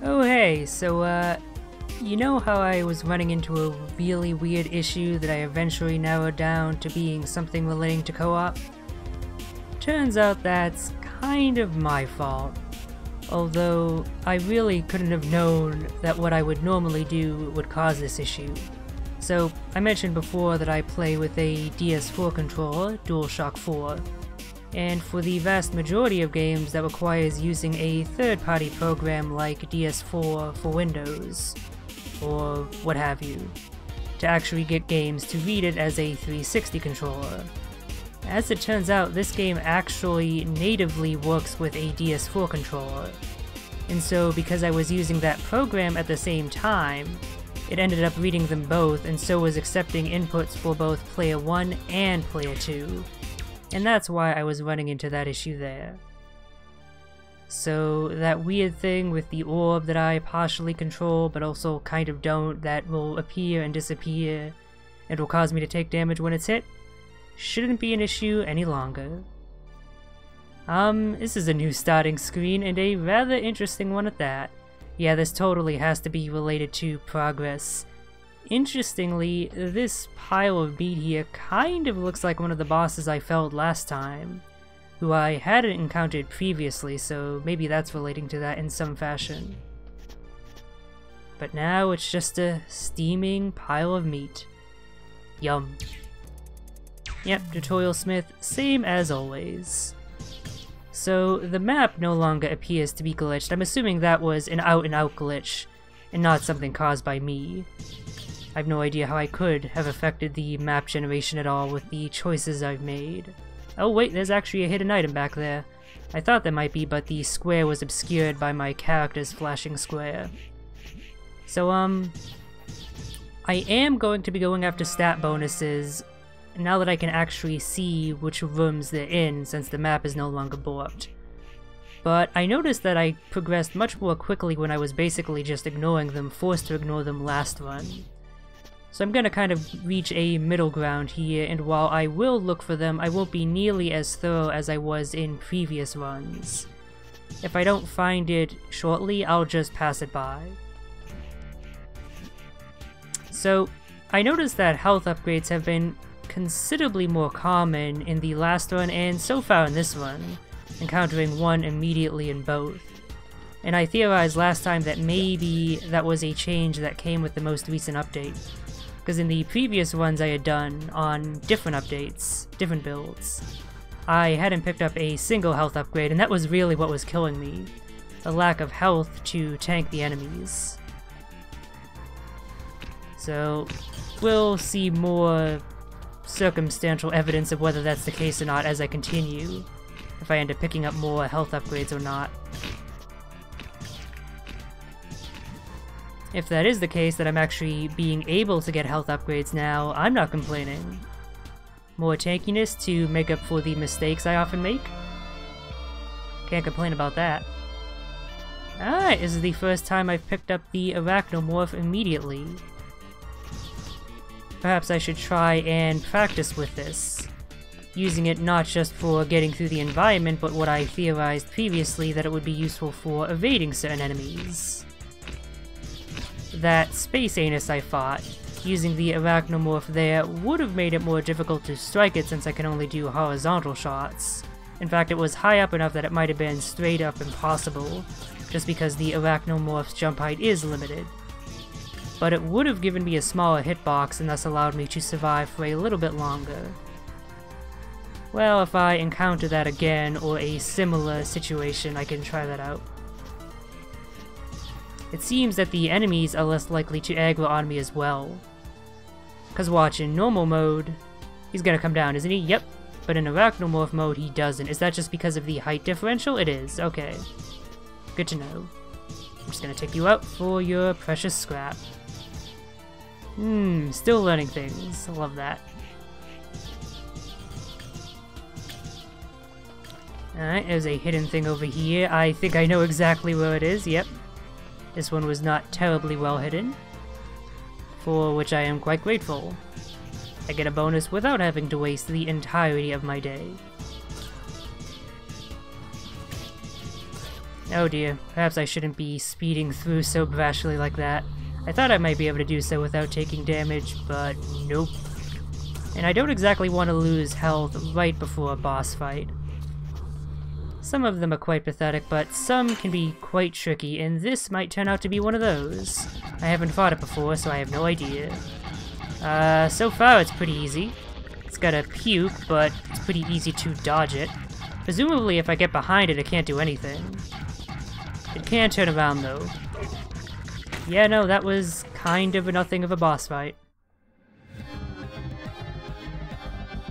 Oh hey, so you know how I was running into a really weird issue that I eventually narrowed down to being something relating to co-op? Turns out that's kind of my fault. Although, I really couldn't have known that what I would normally do would cause this issue. So, I mentioned before that I play with a DS4 controller, DualShock 4, and for the vast majority of games that requires using a third-party program like DS4 for Windows, or what have you, to actually get games to read it as a 360 controller. As it turns out, this game actually natively works with a DS4 controller, and so because I was using that program at the same time, it ended up reading them both and so was accepting inputs for both Player 1 and Player 2, and that's why I was running into that issue there. So that weird thing with the orb that I partially control but also kind of don't, that will appear and disappear and will cause me to take damage when it's hit, shouldn't be an issue any longer. This is a new starting screen, and a rather interesting one at that. Yeah, this totally has to be related to progress. Interestingly, this pile of meat here kind of looks like one of the bosses I felled last time, who I hadn't encountered previously, so maybe that's relating to that in some fashion. But now it's just a steaming pile of meat. Yum. Yep, Tutorial Smith, same as always. So, the map no longer appears to be glitched. I'm assuming that was an out-and-out glitch, and not something caused by me. I have no idea how I could have affected the map generation at all with the choices I've made. Oh wait, there's actually a hidden item back there. I thought there might be, but the square was obscured by my character's flashing square. So, I am going to be going after stat bonuses now that I can actually see which rooms they're in, since the map is no longer warped. But I noticed that I progressed much more quickly when I was basically just ignoring them, forced to ignore them last run. So I'm gonna kind of reach a middle ground here, and while I will look for them, I won't be nearly as thorough as I was in previous runs. If I don't find it shortly, I'll just pass it by. So, I noticed that health upgrades have been considerably more common in the last run and so far in this run, encountering one immediately in both. And I theorized last time that maybe that was a change that came with the most recent update, because in the previous runs I had done on different updates, different builds, I hadn't picked up a single health upgrade, and that was really what was killing me, the lack of health to tank the enemies. So, we'll see more circumstantial evidence of whether that's the case or not as I continue, if I end up picking up more health upgrades or not. If that is the case, that I'm actually being able to get health upgrades now, I'm not complaining. More tankiness to make up for the mistakes I often make? Can't complain about that. Alright, this is the first time I've picked up the Arachnomorph immediately. Perhaps I should try and practice with this, using it not just for getting through the environment, but what I theorized previously, that it would be useful for evading certain enemies. That space anus I fought, using the Arachnomorph there, would have made it more difficult to strike it since I can only do horizontal shots. In fact, it was high up enough that it might have been straight up impossible, just because the Arachnomorph's jump height is limited. But it would have given me a smaller hitbox and thus allowed me to survive for a little bit longer. Well, if I encounter that again, or a similar situation, I can try that out. It seems that the enemies are less likely to aggro on me as well. Cause watch, in normal mode, he's gonna come down, isn't he? Yep. But in Arachnomorph mode, he doesn't. Is that just because of the height differential? It is. Okay. Good to know. I'm just gonna take you out for your precious scrap. Still learning things. I love that. Alright, there's a hidden thing over here. I think I know exactly where it is. Yep. This one was not terribly well hidden, for which I am quite grateful. I get a bonus without having to waste the entirety of my day. Oh dear, perhaps I shouldn't be speeding through so brashly like that. I thought I might be able to do so without taking damage, but nope. And I don't exactly want to lose health right before a boss fight. Some of them are quite pathetic, but some can be quite tricky, and this might turn out to be one of those. I haven't fought it before, so I have no idea. So far it's pretty easy. It's got a puke, but it's pretty easy to dodge it. Presumably if I get behind it, it can't do anything. It can turn around though. Yeah, no, that was kind of nothing of a boss fight.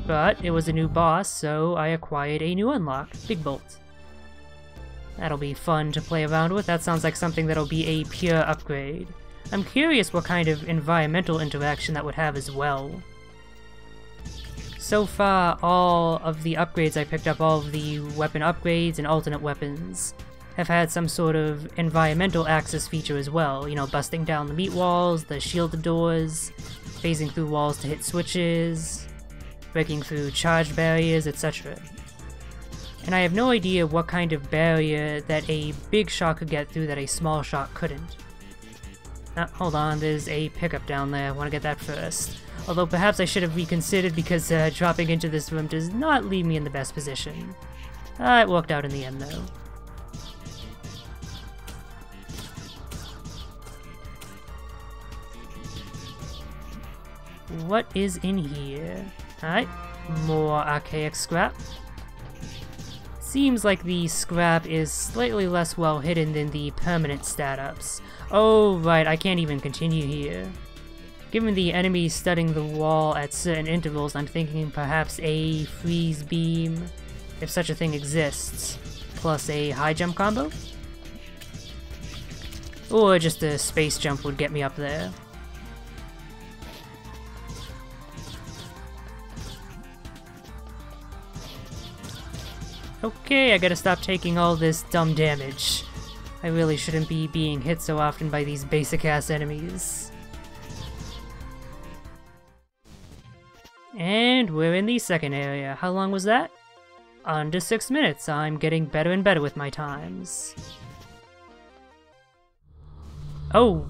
But it was a new boss, so I acquired a new unlock, Big Bolt. That'll be fun to play around with. That sounds like something that'll be a pure upgrade. I'm curious what kind of environmental interaction that would have as well. So far, all of the upgrades I picked up, all of the weapon upgrades and alternate weapons, have had some sort of environmental access feature as well. You know, busting down the meat walls, the shielded doors, phasing through walls to hit switches, breaking through charge barriers, etc. And I have no idea what kind of barrier that a big shot could get through that a small shot couldn't. Hold on, there's a pickup down there, I want to get that first. Although perhaps I should have reconsidered because dropping into this room does not leave me in the best position. It worked out in the end though. What is in here? Alright, more archaic scrap. Seems like the scrap is slightly less well hidden than the permanent stat-ups. Oh, right, I can't even continue here. Given the enemies studding the wall at certain intervals, I'm thinking perhaps a freeze beam, if such a thing exists, plus a high jump combo? Or just a space jump would get me up there. Okay, I gotta stop taking all this dumb damage. I really shouldn't be being hit so often by these basic-ass enemies. And we're in the second area. How long was that? Under 6 minutes. I'm getting better and better with my times. Oh!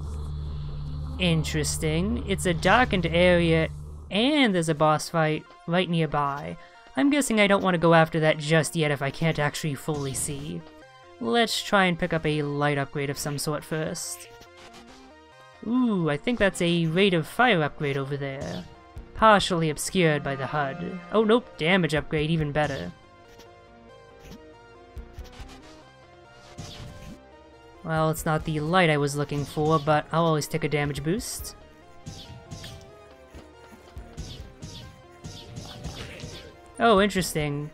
Interesting. It's a darkened area, and there's a boss fight right nearby. I'm guessing I don't want to go after that just yet if I can't actually fully see. Let's try and pick up a light upgrade of some sort first. Ooh, I think that's a rate of fire upgrade over there. Partially obscured by the HUD. Oh nope, damage upgrade, even better. Well, it's not the light I was looking for, but I'll always take a damage boost. Oh, interesting.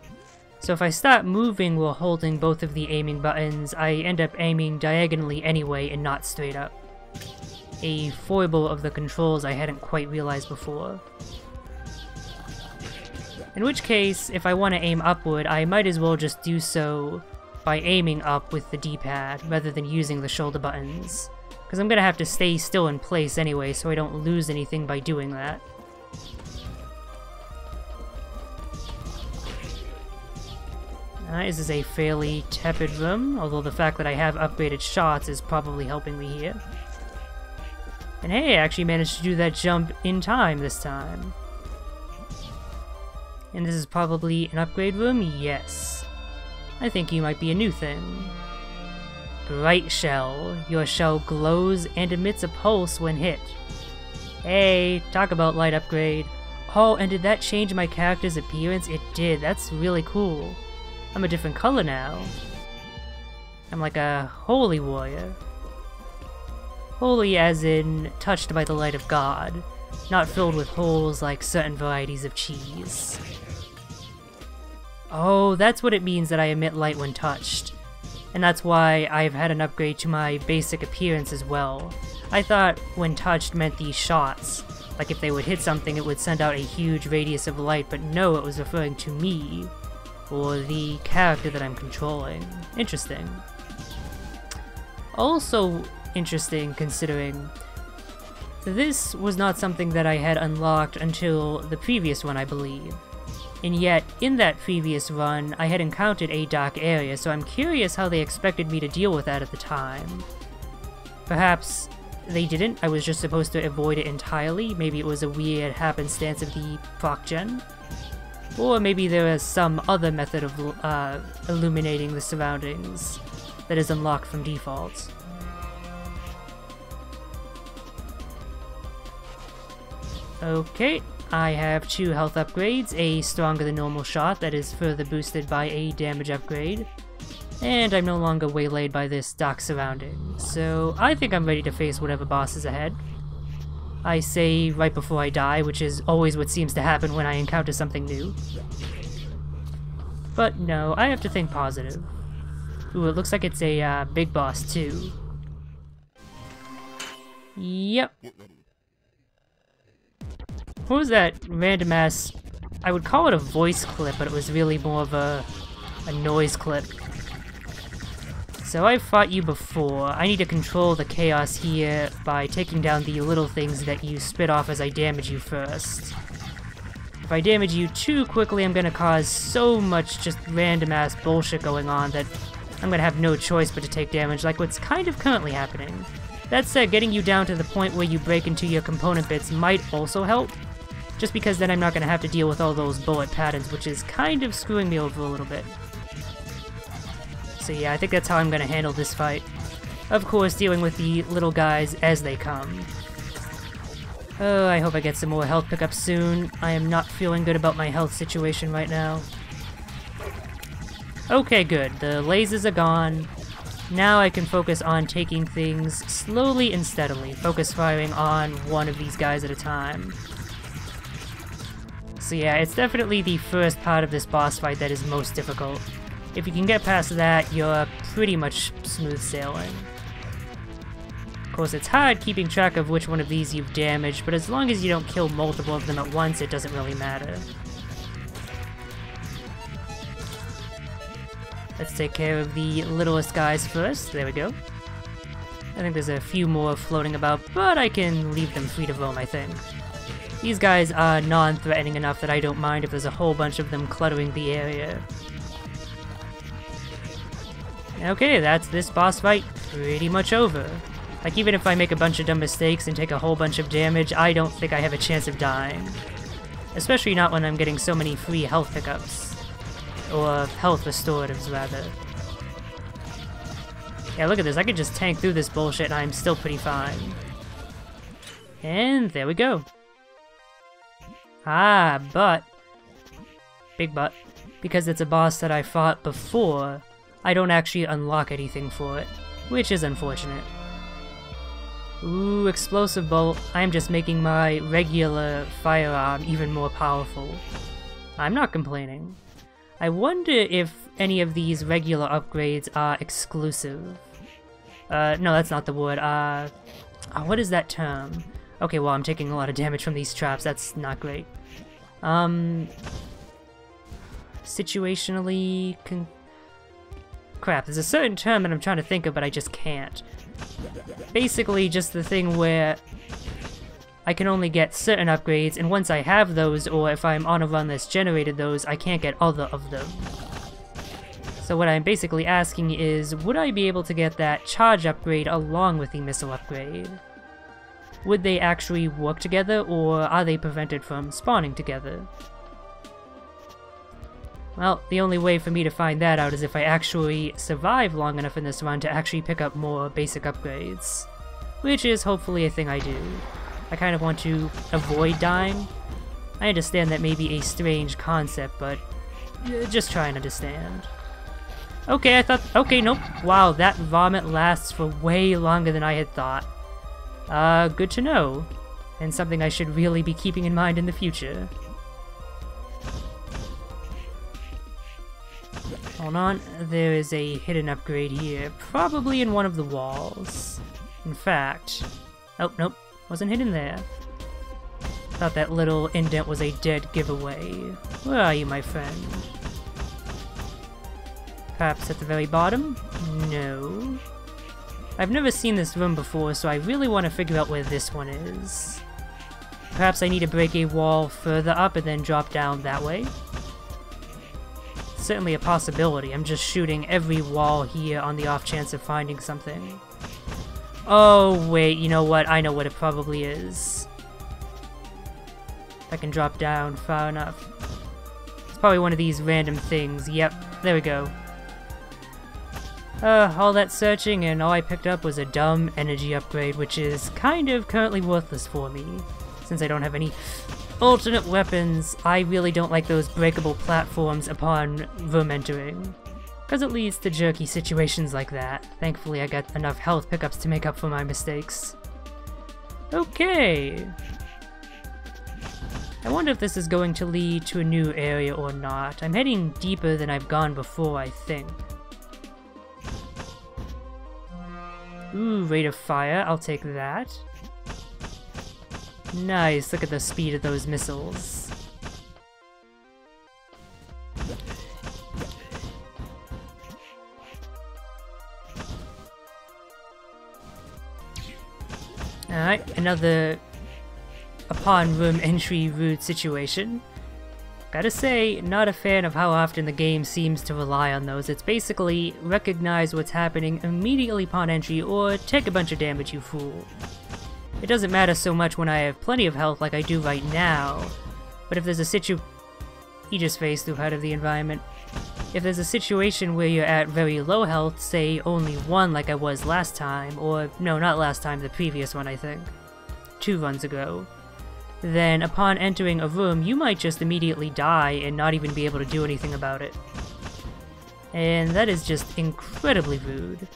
So if I stop moving while holding both of the aiming buttons, I end up aiming diagonally anyway and not straight up. A foible of the controls I hadn't quite realized before. In which case, if I want to aim upward, I might as well just do so by aiming up with the D-pad, rather than using the shoulder buttons. Because I'm gonna have to stay still in place anyway, so I don't lose anything by doing that. This is a fairly tepid room, although the fact that I have upgraded shots is probably helping me here. And hey, I actually managed to do that jump in time this time. And this is probably an upgrade room? Yes. I think you might be a new thing. Bright Shell. Your shell glows and emits a pulse when hit. Hey, talk about light upgrade. Oh, and did that change my character's appearance? It did. That's really cool. I'm a different color now. I'm like a holy warrior. Holy as in touched by the light of God, not filled with holes like certain varieties of cheese. Oh, that's what it means that I emit light when touched. And that's why I've had an upgrade to my basic appearance as well. I thought when touched meant these shots. Like if they would hit something it would send out a huge radius of light, but no, it was referring to me. Or the character that I'm controlling. Interesting. Also interesting considering this was not something that I had unlocked until the previous one, I believe. And yet, in that previous run, I had encountered a dark area, so I'm curious how they expected me to deal with that at the time. Perhaps they didn't, I was just supposed to avoid it entirely, maybe it was a weird happenstance of the proc gen. Or maybe there is some other method of illuminating the surroundings that is unlocked from default. Okay, I have 2 health upgrades, a stronger than normal shot that is further boosted by a damage upgrade, and I'm no longer waylaid by this dark surrounding, so I think I'm ready to face whatever boss is ahead. I say right before I die, which is always what seems to happen when I encounter something new. But no, I have to think positive. Ooh, it looks like it's a big boss too. Yep. What was that random ass... I would call it a voice clip, but it was really more of a noise clip. So I've fought you before. I need to control the chaos here by taking down the little things that you spit off as I damage you first. If I damage you too quickly, I'm gonna cause so much just random ass bullshit going on that I'm gonna have no choice but to take damage, like what's kind of currently happening. That said, getting you down to the point where you break into your component bits might also help, just because then I'm not gonna have to deal with all those bullet patterns, which is kind of screwing me over a little bit. So yeah, I think that's how I'm gonna handle this fight. Of course, dealing with the little guys as they come. Oh, I hope I get some more health pickups soon. I am not feeling good about my health situation right now. Okay, good. The lasers are gone. Now I can focus on taking things slowly and steadily. Focus firing on one of these guys at a time. So yeah, it's definitely the first part of this boss fight that is most difficult. If you can get past that, you're pretty much smooth sailing. Of course, it's hard keeping track of which one of these you've damaged, but as long as you don't kill multiple of them at once, it doesn't really matter. Let's take care of the littlest guys first. There we go. I think there's a few more floating about, but I can leave them free to roam, I think. These guys are non-threatening enough that I don't mind if there's a whole bunch of them cluttering the area. Okay, that's this boss fight pretty much over. Like, even if I make a bunch of dumb mistakes and take a whole bunch of damage, I don't think I have a chance of dying. Especially not when I'm getting so many free health pickups. Or health restoratives, rather. Yeah, look at this, I could just tank through this bullshit and I'm still pretty fine. And there we go. Ah, but... Big but. Because it's a boss that I fought before, I don't actually unlock anything for it, which is unfortunate. Ooh, explosive bolt. I'm just making my regular firearm even more powerful. I'm not complaining. I wonder if any of these regular upgrades are exclusive. No, that's not the word. What is that term? Okay, well, I'm taking a lot of damage from these traps. That's not great. Situationally... Crap, there's a certain term that I'm trying to think of, but I just can't. Basically, just the thing where I can only get certain upgrades, and once I have those, or if I'm on a run that's generated those, I can't get other of them. So what I'm basically asking is, would I be able to get that charge upgrade along with the missile upgrade? Would they actually work together, or are they prevented from spawning together? Well, the only way for me to find that out is if I actually survive long enough in this run to actually pick up more basic upgrades. Which is hopefully a thing I do. I kind of want to avoid dying. I understand that may be a strange concept, but just try and understand. Okay, I thought... Okay, nope. Wow, that vomit lasts for way longer than I had thought. Good to know. And something I should really be keeping in mind in the future. Hold on, there is a hidden upgrade here, probably in one of the walls. In fact... Oh, nope, wasn't hidden there. Thought that little indent was a dead giveaway. Where are you, my friend? Perhaps at the very bottom? No. I've never seen this room before, so I really want to figure out where this one is. Perhaps I need to break a wall further up and then drop down that way? certainly a possibility. I'm just shooting every wall here on the off chance of finding something. Oh, wait, you know what? I know what it probably is. If I can drop down far enough. It's probably one of these random things. Yep, there we go. All that searching and all I picked up was a dumb energy upgrade, which is kind of currently worthless for me, since I don't have any alternate weapons. I really don't like those breakable platforms upon room entering, because it leads to jerky situations like that. Thankfully I got enough health pickups to make up for my mistakes. Okay. I wonder if this is going to lead to a new area or not. I'm heading deeper than I've gone before, I think. Ooh, rate of fire, I'll take that. Nice, look at the speed of those missiles. Alright, another upon room entry route situation. Gotta say, not a fan of how often the game seems to rely on those. It's basically recognize what's happening immediately upon entry or take a bunch of damage, you fool. It doesn't matter so much when I have plenty of health like I do right now, but if there's a you just phase through part of the environment. If there's a situation where you're at very low health, say only 1 like I was last time, or no, not last time, the previous one I think, 2 runs ago, then upon entering a room you might just immediately die and not even be able to do anything about it. And that is just incredibly rude.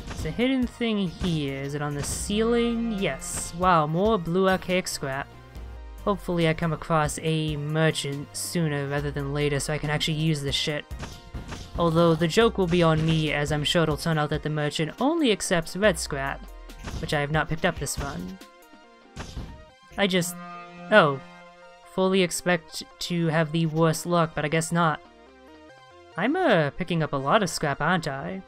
There's a hidden thing here. Is it on the ceiling? Yes. Wow, more blue archaic scrap. Hopefully I come across a merchant sooner rather than later so I can actually use this shit. Although the joke will be on me, as I'm sure it'll turn out that the merchant only accepts red scrap, which I have not picked up this run. Fully expect to have the worst luck, but I guess not. I'm picking up a lot of scrap, aren't I?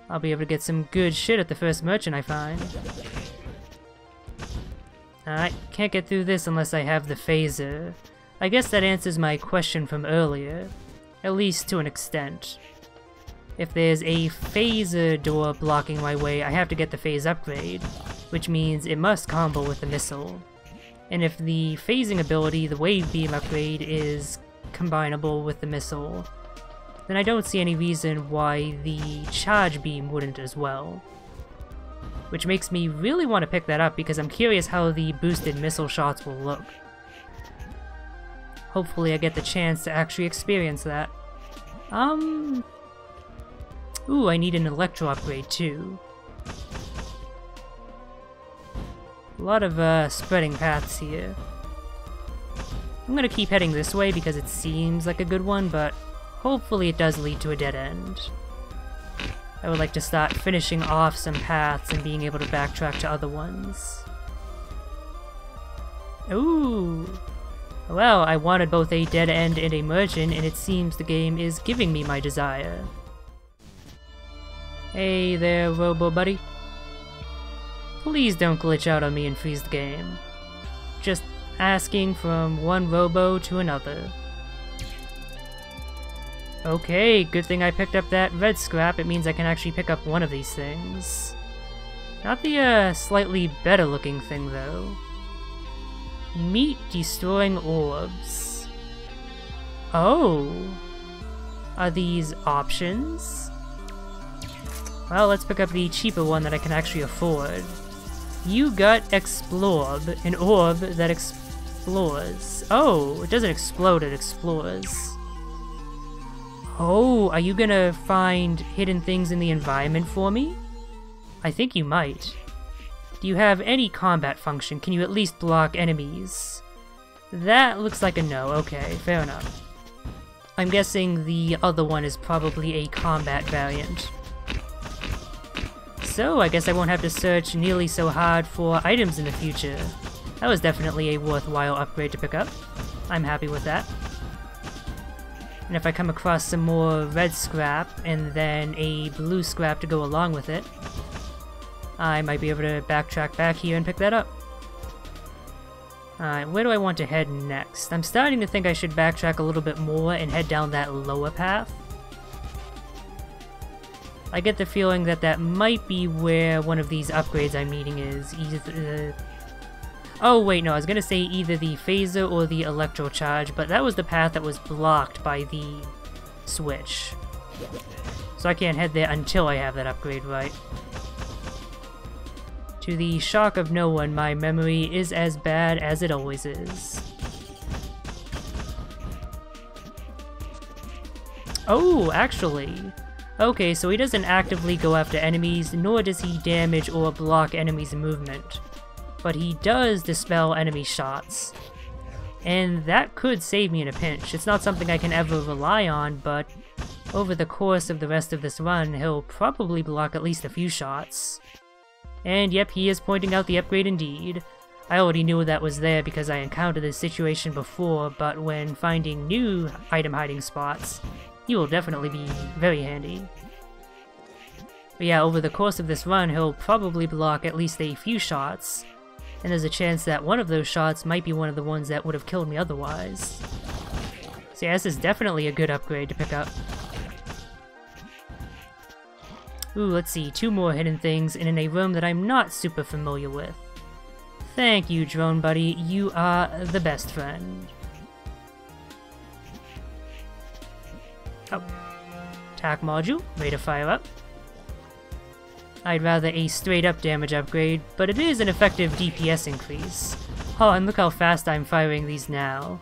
I'll be able to get some good shit at the first merchant I find. I can't get through this unless I have the phaser. I guess that answers my question from earlier. At least to an extent. If there's a phaser door blocking my way, I have to get the phase upgrade, which means it must combo with the missile. And if the phasing ability, the wave beam upgrade, is combinable with the missile, then I don't see any reason why the charge beam wouldn't as well. Which makes me really want to pick that up because I'm curious how the boosted missile shots will look. Hopefully I get the chance to actually experience that. Ooh, I need an electro upgrade too. A lot of spreading paths here. I'm gonna keep heading this way because it seems like a good one, but hopefully it does lead to a dead end. I would like to start finishing off some paths and being able to backtrack to other ones. Ooh! Well, I wanted both a dead end and a merchant, and it seems the game is giving me my desire. Hey there, Robo Buddy. Please don't glitch out on me and freeze the game. Just asking from one Robo to another. Okay, good thing I picked up that red scrap. It means I can actually pick up one of these things. Not the slightly better looking thing though. Meat destroying orbs. Oh. Are these options? Well, let's pick up the cheaper one that I can actually afford. You got Explorb, an orb that explores. Oh, it doesn't explode, it explores. Oh, are you gonna find hidden things in the environment for me? I think you might. Do you have any combat function? Can you at least block enemies? That looks like a no. Okay, fair enough. I'm guessing the other one is probably a combat variant. So, I guess I won't have to search nearly so hard for items in the future. That was definitely a worthwhile upgrade to pick up. I'm happy with that. And if I come across some more red scrap and then a blue scrap to go along with it, I might be able to backtrack back here and pick that up. Alright, where do I want to head next? I'm starting to think I should backtrack a little bit more and head down that lower path. I get the feeling that that might be where one of these upgrades I'm needing is. Either... Oh wait, no, I was gonna say either the phaser or the electro charge, but that was the path that was blocked by the switch. So I can't head there until I have that upgrade right. To the shock of no one, my memory is as bad as it always is. Oh, actually. Okay, so he doesn't actively go after enemies, nor does he damage or block enemies' movement. But he does dispel enemy shots. And that could save me in a pinch. It's not something I can ever rely on, but over the course of the rest of this run, he'll probably block at least a few shots. And yep, he is pointing out the upgrade indeed. I already knew that was there because I encountered this situation before, but when finding new item hiding spots, he will definitely be very handy. But yeah, over the course of this run, he'll probably block at least a few shots, and there's a chance that one of those shots might be one of the ones that would have killed me otherwise. So yeah, this is definitely a good upgrade to pick up. Ooh, let's see, 2 more hidden things and in a room that I'm not super familiar with. Thank you, drone buddy, you are the best friend. Oh. Attack module, ready to fire up. I'd rather a straight up damage upgrade, but it is an effective DPS increase. Oh, and look how fast I'm firing these now.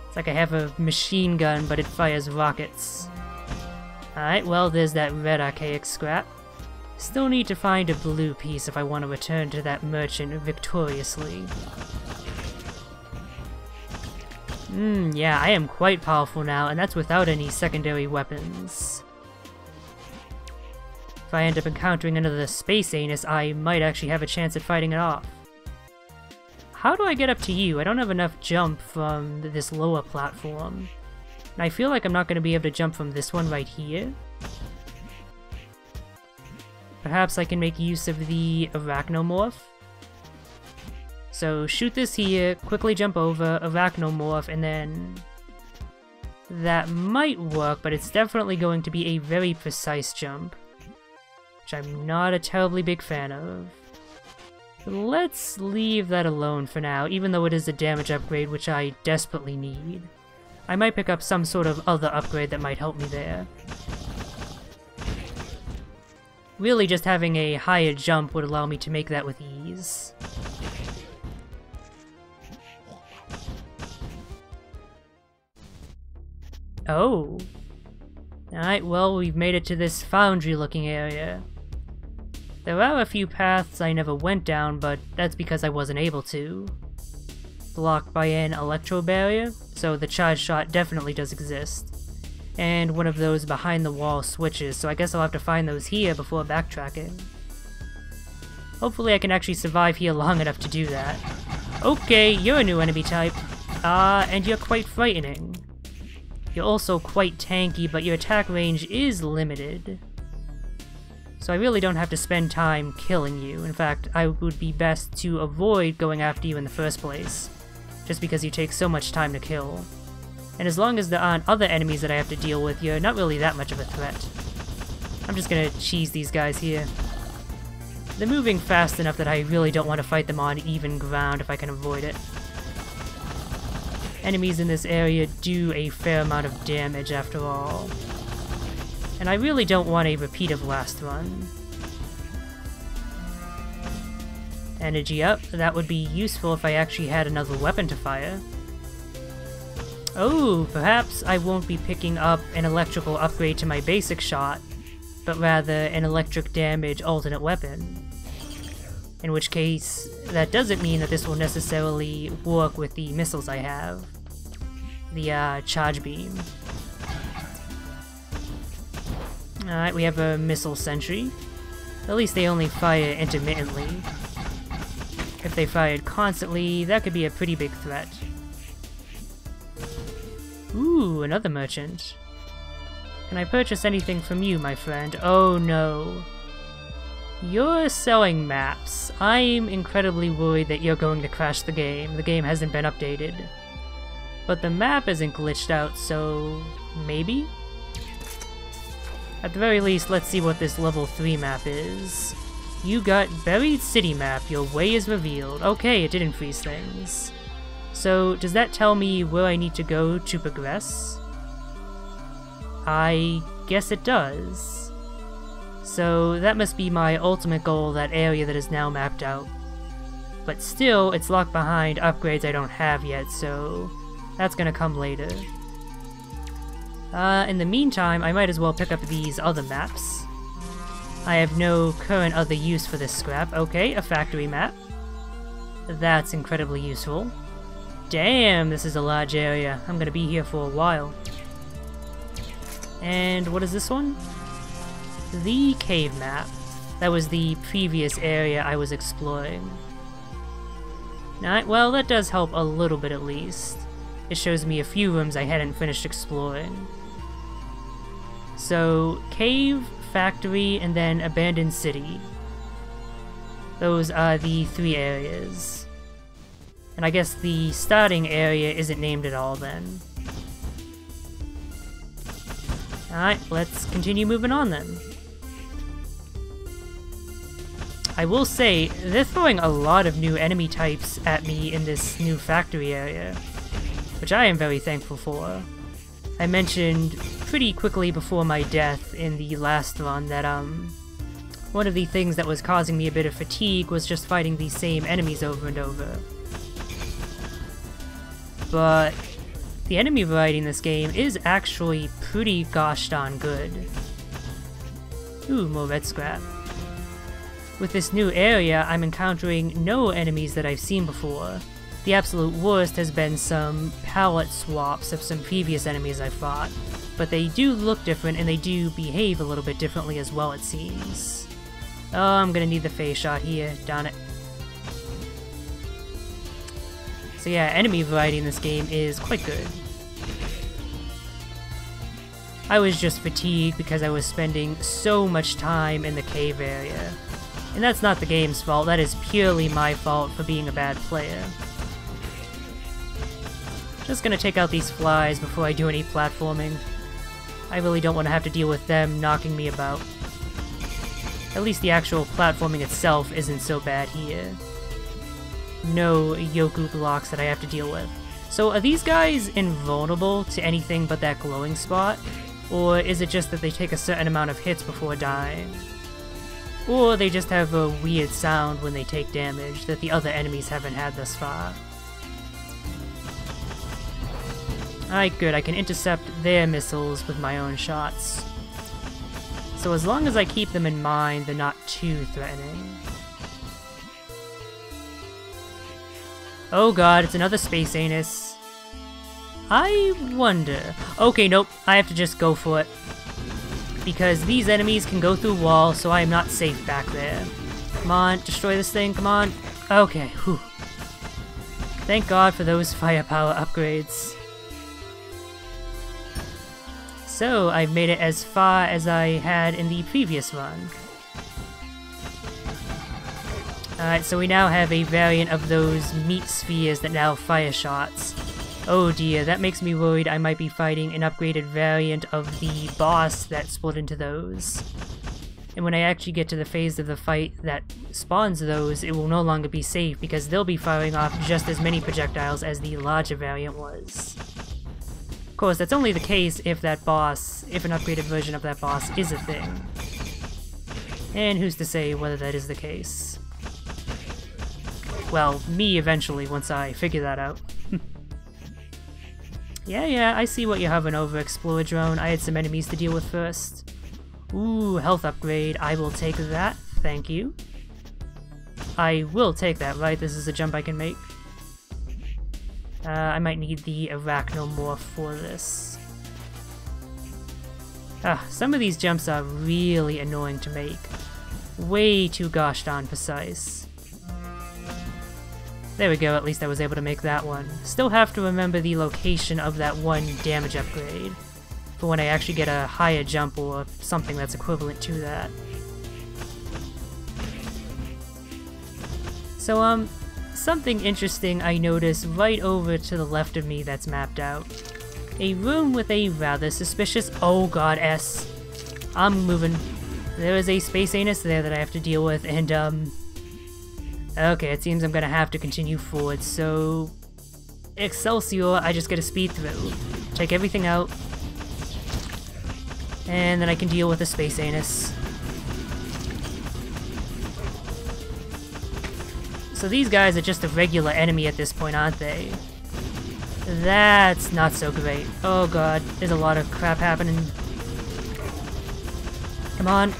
It's like I have a machine gun, but it fires rockets. Alright, well, there's that red archaic scrap. Still need to find a blue piece if I want to return to that merchant victoriously. Yeah, I am quite powerful now, and that's without any secondary weapons. If I end up encountering another space anus, I might actually have a chance at fighting it off. How do I get up to you? I don't have enough jump from this lower platform. And I feel like I'm not going to be able to jump from this one right here. Perhaps I can make use of the arachnomorph. So shoot this here, quickly jump over, arachnomorph, and then... that might work, but it's definitely going to be a very precise jump. Which I'm not a terribly big fan of. Let's leave that alone for now, even though it is a damage upgrade which I desperately need. I might pick up some sort of other upgrade that might help me there. Really, just having a higher jump would allow me to make that with ease. Oh. Alright, well, we've made it to this foundry-looking area. There are a few paths I never went down, but that's because I wasn't able to. Blocked by an electro barrier, so the charge shot definitely does exist. And one of those behind the wall switches, so I guess I'll have to find those here before backtracking. Hopefully I can actually survive here long enough to do that. Okay, you're a new enemy type. And you're quite frightening. You're also quite tanky, but your attack range is limited. So I really don't have to spend time killing you. In fact, I would be best to avoid going after you in the first place, just because you take so much time to kill. And as long as there aren't other enemies that I have to deal with, you're not really that much of a threat. I'm just gonna cheese these guys here. They're moving fast enough that I really don't want to fight them on even ground if I can avoid it. Enemies in this area do a fair amount of damage after all. And I really don't want a repeat of last run. Energy up, that would be useful if I actually had another weapon to fire. Oh, perhaps I won't be picking up an electrical upgrade to my basic shot, but rather an electric damage alternate weapon. In which case, that doesn't mean that this will necessarily work with the missiles I have. The charge beam. Alright, we have a missile sentry. At least they only fire intermittently. If they fired constantly, that could be a pretty big threat. Ooh, another merchant. Can I purchase anything from you, my friend? Oh no. You're selling maps. I'm incredibly worried that you're going to crash the game. The game hasn't been updated. But the map isn't glitched out, so maybe? At the very least, let's see what this level 3 map is. You got Buried City map, your way is revealed. Okay, it didn't freeze things. So, does that tell me where I need to go to progress? I guess it does. So, that must be my ultimate goal, that area that is now mapped out. But still, it's locked behind upgrades I don't have yet, so that's gonna come later. In the meantime, I might as well pick up these other maps. I have no current other use for this scrap. Okay, a factory map. That's incredibly useful. Damn, this is a large area. I'm gonna be here for a while. And what is this one? The cave map. That was the previous area I was exploring. Well, that does help a little bit at least. It shows me a few rooms I hadn't finished exploring. So, cave, factory, and then abandoned city. Those are the 3 areas. And I guess the starting area isn't named at all then. Alright, let's continue moving on then. I will say, they're throwing a lot of new enemy types at me in this new factory area, which I am very thankful for. I mentioned pretty quickly before my death in the last run that, one of the things that was causing me a bit of fatigue was just fighting these same enemies over and over. But the enemy variety in this game is actually pretty gosh darn good. Ooh, more red scrap. With this new area, I'm encountering no enemies that I've seen before. The absolute worst has been some palette swaps of some previous enemies I've fought, but they do look different and they do behave a little bit differently as well, it seems. Oh, I'm gonna need the phase shot here, darn it. So yeah, enemy variety in this game is quite good. I was just fatigued because I was spending so much time in the cave area. And that's not the game's fault, that is purely my fault for being a bad player. Just gonna take out these flies before I do any platforming. I really don't want to have to deal with them knocking me about. At least the actual platforming itself isn't so bad here. No Yoku blocks that I have to deal with. So are these guys invulnerable to anything but that glowing spot? Or is it just that they take a certain amount of hits before dying? Or they just have a weird sound when they take damage that the other enemies haven't had thus far. Alright, good, I can intercept their missiles with my own shots. So as long as I keep them in mind, they're not too threatening. Oh god, it's another space anus. I wonder... Okay, nope, I have to just go for it. Because these enemies can go through walls, so I am not safe back there. Come on, destroy this thing, come on. Okay, whew. Thank god for those firepower upgrades. So, I've made it as far as I had in the previous run. Alright, so we now have a variant of those meat spheres that now fire shots. Oh dear, that makes me worried I might be fighting an upgraded variant of the boss that split into those. And when I actually get to the phase of the fight that spawns those, it will no longer be safe because they'll be firing off just as many projectiles as the larger variant was. Of course, that's only the case if that boss, if an upgraded version of that boss is a thing. And who's to say whether that is the case? Well, me eventually, once I figure that out. Yeah, I see what you're hovering over, Explorer Drone. I had some enemies to deal with first. Ooh, health upgrade. I will take that. Thank you. I will take that, right? This is a jump I can make. I might need the Arachnomorph for this. Some of these jumps are really annoying to make. Way too gosh darn precise. There we go, at least I was able to make that one. Still have to remember the location of that one damage upgrade for when I actually get a higher jump or something that's equivalent to that. So, something interesting I noticed right over to the left of me that's mapped out. A room with a rather suspicious— oh god, S. I'm moving. There is a space anus there that I have to deal with, and, okay, it seems I'm gonna have to continue forward, so... Excelsior, I just gotta speed through. Take everything out. And then I can deal with the space anus. So these guys are just a regular enemy at this point, aren't they? That's not so great. Oh god, there's a lot of crap happening. Come on.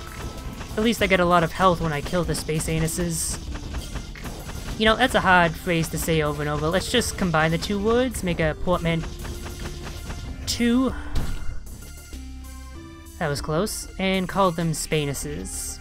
At least I get a lot of health when I kill the space anuses. You know, that's a hard phrase to say over and over. Let's just combine the two words, make a portmanteau. That was close. And call them Spanuses.